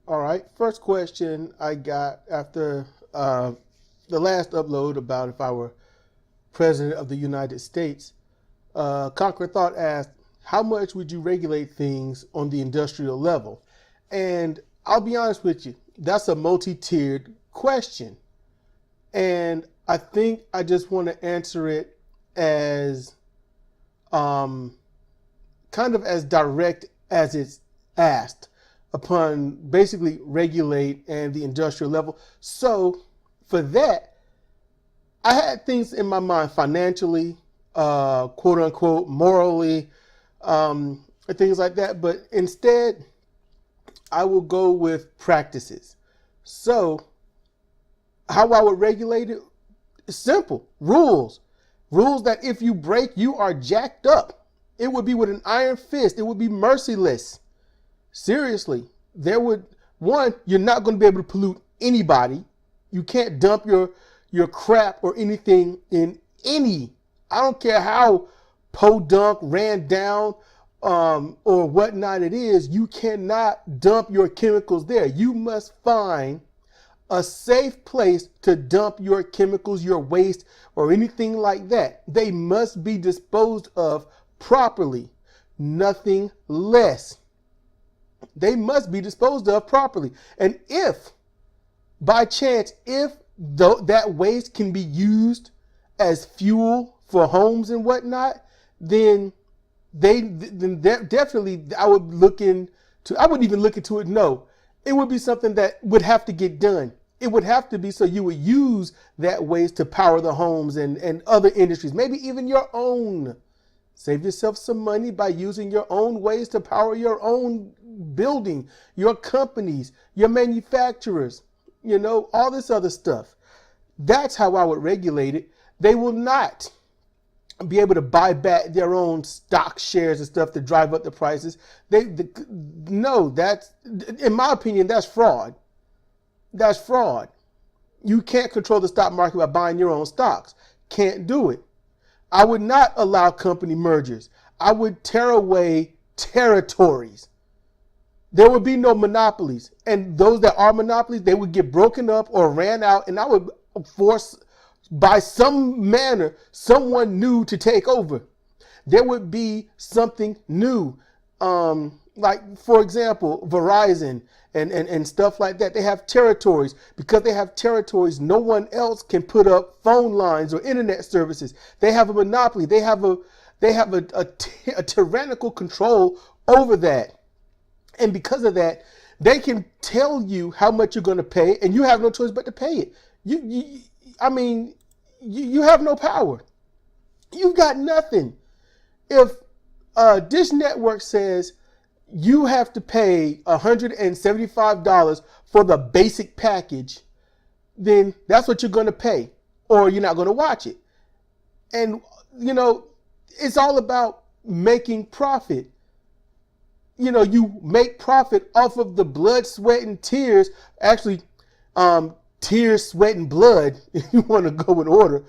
All right. First question I got after the last upload about if I were president of the United States. Conquer Thought asked, how much would you regulate things on the industrial level? And I'll be honest with you, that's a multi-tiered question. And I think I just want to answer it as kind of as direct as it's asked upon basically regulate and the industrial level. So for that, I had things in my mind financially, quote unquote, morally, things like that. But instead, I will go with practices. So how I would regulate it is simple. Rules that if you break, you are jacked up. It would be with an iron fist. It would be merciless. Seriously, you're not going to be able to pollute anybody. You can't dump your crap or anything in I don't care how podunk, ran down, or whatnot it is, you cannot dump your chemicals there. You must find a safe place to dump your chemicals, your waste, or anything like that. They must be disposed of properly, nothing less. They must be disposed of properly. And if, by chance, that waste can be used as fuel for homes and whatnot, then definitely I would even look into it. No, it would be something that would have to get done. It would have to be so you would use that waste to power the homes and other industries, maybe even your own. Save yourself some money by using your own waste to power your own building, your companies, your manufacturers, all this other stuff. That's how I would regulate it. They will not be able to buy back their own stock shares and stuff to drive up the prices. No, that's, in my opinion, that's fraud. That's fraud. You can't control the stock market by buying your own stocks. Can't do it. I would not allow company mergers. I would tear away territories. There would be no monopolies. And those that are monopolies, they would get broken up or ran out, and I would force, by some manner, someone new to take over. There would be something new. Like, for example, Verizon and stuff like that. They have territories. Because they have territories, no one else can put up phone lines or internet services. They have a monopoly. They have a tyrannical control over that. And because of that, they can tell you how much you're going to pay, and you have no choice but to pay it. You have no power. You've got nothing. If Dish Network says you have to pay $175 for the basic package, then that's what you're going to pay, or you're not going to watch it. And, it's all about making profit. You make profit off of the blood, sweat, and tears. Actually, tears, sweat, and blood, if you want to go in order,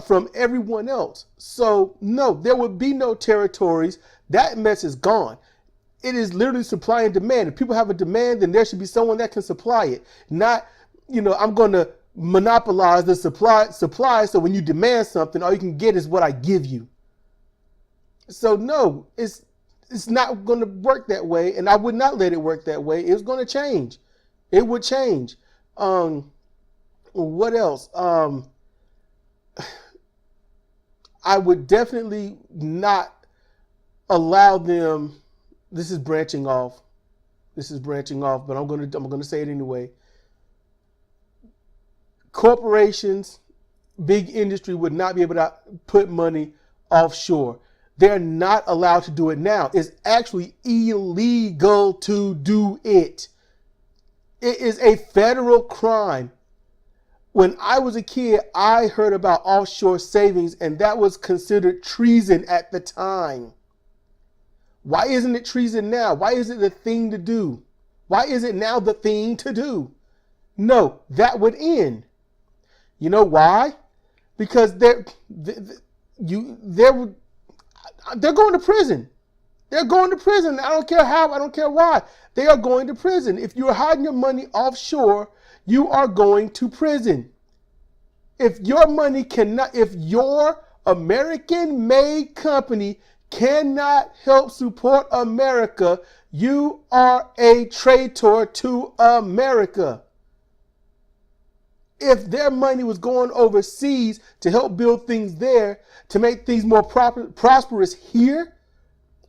from everyone else. So, no, there would be no territories. That mess is gone. It is literally supply and demand. If people have a demand, then there should be someone that can supply it. Not, I'm going to monopolize the supply, so when you demand something, all you can get is what I give you. So, no, it's not going to work that way, and I would not let it work that way. It's going to change. It would change. What else? I would definitely not allow them. This is branching off, but I'm going to say it anyway. Corporations, big industry would not be able to put money offshore. They're not allowed to do it now. It's actually illegal to do it. It is a federal crime. When I was a kid, I heard about offshore savings, and that was considered treason at the time. Why isn't it treason now? Why is it the thing to do? Why is it now the thing to do? No, that would end. You know why? Because they're going to prison. They're going to prison. I don't care how, I don't care why. They are going to prison. If you're hiding your money offshore, you are going to prison. If your money cannot, if your American-made company cannot help support America, you are a traitor to America. If their money was going overseas to help build things there, to make things more prosperous here,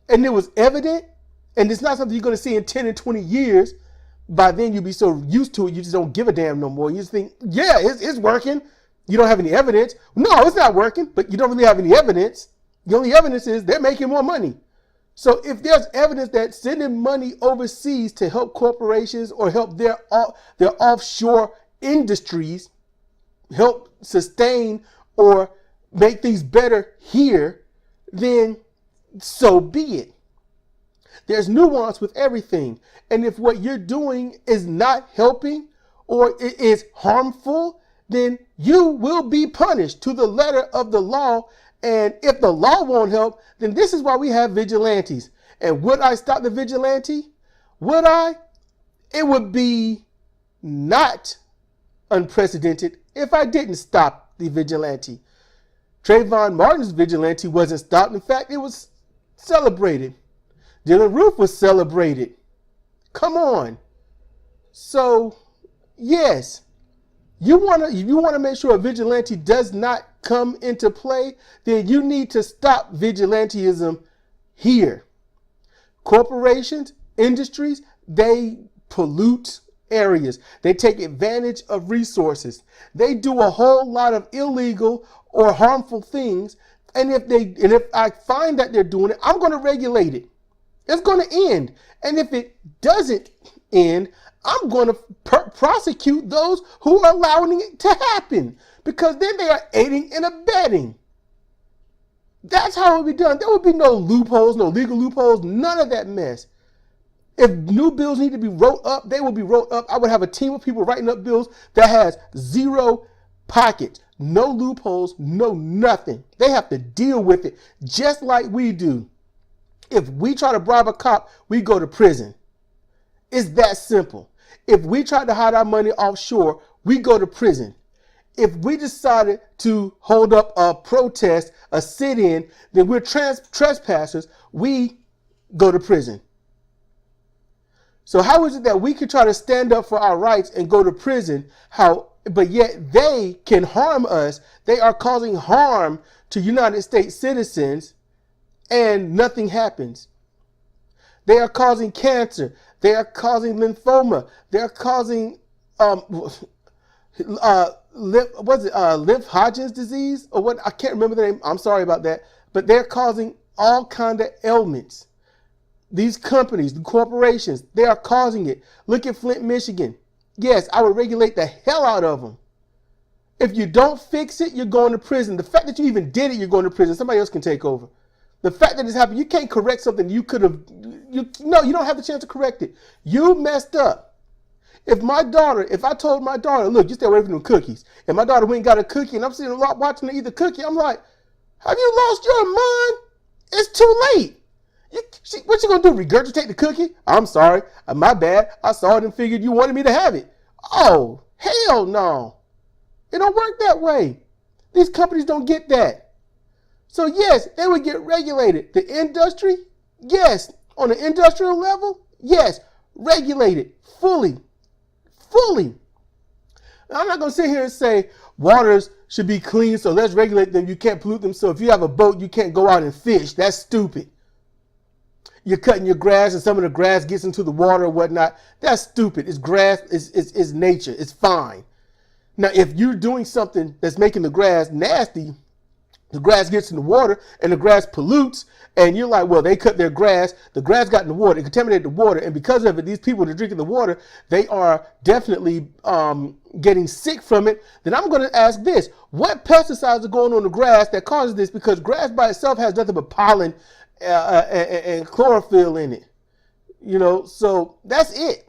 and it was evident, and it's not something you're going to see in 10 and 20 years, by then you'll be so used to it, you just don't give a damn no more. You just think, yeah, it's working. You don't have any evidence. No, it's not working, but you don't really have any evidence. The only evidence is they're making more money. So if there's evidence that sending money overseas to help corporations or help their offshore industries help sustain or make things better here, then so be it. There's nuance with everything. And if what you're doing is not helping or it is harmful, then you will be punished to the letter of the law. And if the law won't help, then this is why we have vigilantes. And would I stop the vigilante? Would I? It would be not unprecedented if I didn't stop the vigilante. Trayvon Martin's vigilante wasn't stopped. In fact, it was celebrated. Dylan Roof was celebrated. Come on. So, yes, if you want to make sure a vigilante does not come into play, then you need to stop vigilantism here. Corporations, industries, they pollute areas. They take advantage of resources. They do a whole lot of illegal or harmful things. And if I find that they're doing it, I'm going to regulate it. It's going to end. And if it doesn't end, I'm going to prosecute those who are allowing it to happen, because then they are aiding and abetting. That's how it would be done. There would be no loopholes, no legal loopholes, none of that mess. If new bills need to be wrote up, they will be wrote up. I would have a team of people writing up bills that has zero pockets, no loopholes, no nothing. They have to deal with it just like we do. If we try to bribe a cop, we go to prison. It's that simple. If we try to hide our money offshore, we go to prison. If we decided to hold up a protest, a sit-in, then we're trespassers, we go to prison. So how is it that we can try to stand up for our rights and go to prison, but yet they can harm us? They are causing harm to United States citizens and nothing happens. They are causing cancer. They are causing lymphoma. They are causing Hodgkin's disease or what? I can't remember the name. I'm sorry about that. But they're causing all kind of ailments. These companies, the corporations, they are causing it. Look at Flint, Michigan. Yes, I would regulate the hell out of them. If you don't fix it, you're going to prison. The fact that you even did it, you're going to prison. Somebody else can take over. The fact that it's happened, you can't correct something you could have. You don't have the chance to correct it. You messed up. If I told my daughter, look, you stay away from them cookies, and my daughter went and got a cookie, and I'm sitting watching her eat the cookie, I'm like, have you lost your mind? It's too late. What you gonna do? Regurgitate the cookie? I'm sorry, my bad. I saw it and figured you wanted me to have it. Oh, hell no. It don't work that way. These companies don't get that. So yes, they would get regulated. The industry, yes. On the industrial level, yes. Regulated fully. I'm not going to sit here and say waters should be clean, so let's regulate them. You can't pollute them. So if you have a boat, you can't go out and fish. That's stupid. You're cutting your grass and some of the grass gets into the water or whatnot. That's stupid. It's grass. It's nature. It's fine. Now, if you're doing something that's making the grass nasty, the grass gets in the water and the grass pollutes, and you're like, well, they cut their grass, the grass got in the water, it contaminated the water, and because of it, these people that are drinking the water, they are definitely getting sick from it. Then I'm going to ask this: what pesticides are going on the grass that causes this? Because grass by itself has nothing but pollen and chlorophyll in it. So that's it.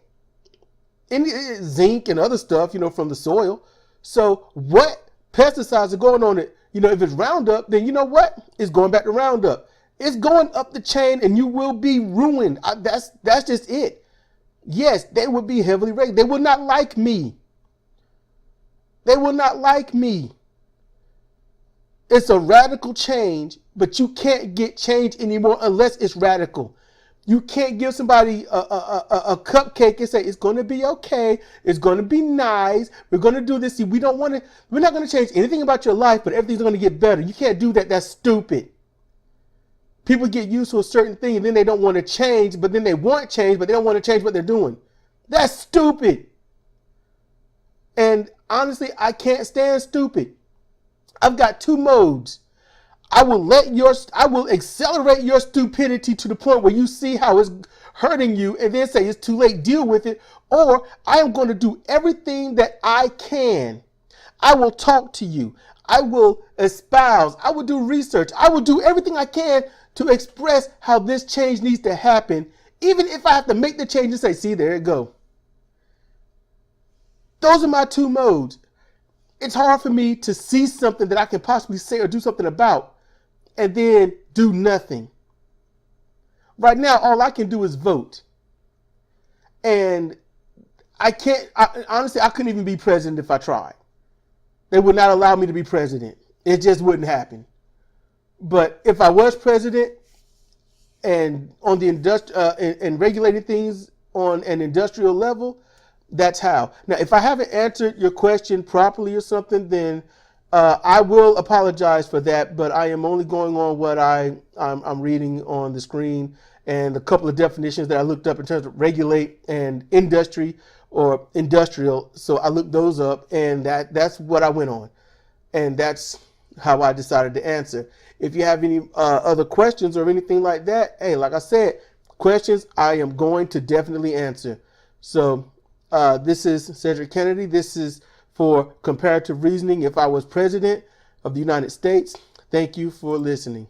And zinc and other stuff, from the soil. So what pesticides are going on it? If it's Roundup, then you know what? It's going back to Roundup. It's going up the chain and you will be ruined. That's just it. Yes, they would be heavily regulated. They will not like me. They will not like me. It's a radical change, but you can't get change anymore unless it's radical. You can't give somebody a cupcake and say, it's going to be okay. It's going to be nice. We're going to do this. See, we're not going to change anything about your life, but everything's going to get better. You can't do that. That's stupid. People get used to a certain thing and then they don't want to change, but then they want change, but they don't want to change what they're doing. That's stupid. And honestly, I can't stand stupid. I've got two modes. I will accelerate your stupidity to the point where you see how it's hurting you and then say it's too late, deal with it. Or I am going to do everything that I can. I will talk to you. I will espouse. I will do research. I will do everything I can to express how this change needs to happen, even if I have to make the change and say, see, there it go. Those are my two modes. It's hard for me to see something that I can possibly say or do something about and then do nothing. Right now, all I can do is vote. And honestly, I couldn't even be president if I tried. They would not allow me to be president. It just wouldn't happen. But if I was president and on the and regulating things on an industrial level, that's how. Now, if I haven't answered your question properly or something, then I will apologize for that. But I am only going on what I'm reading on the screen and a couple of definitions that I looked up in terms of regulate and industry or industrial. So I looked those up, and that's what I went on, and that's how I decided to answer. If you have any other questions or anything like that, hey, like I said, questions I am going to definitely answer. So this is Cedric Kennedy. This is for Comparative Reasoning. If I was president of the United States, thank you for listening.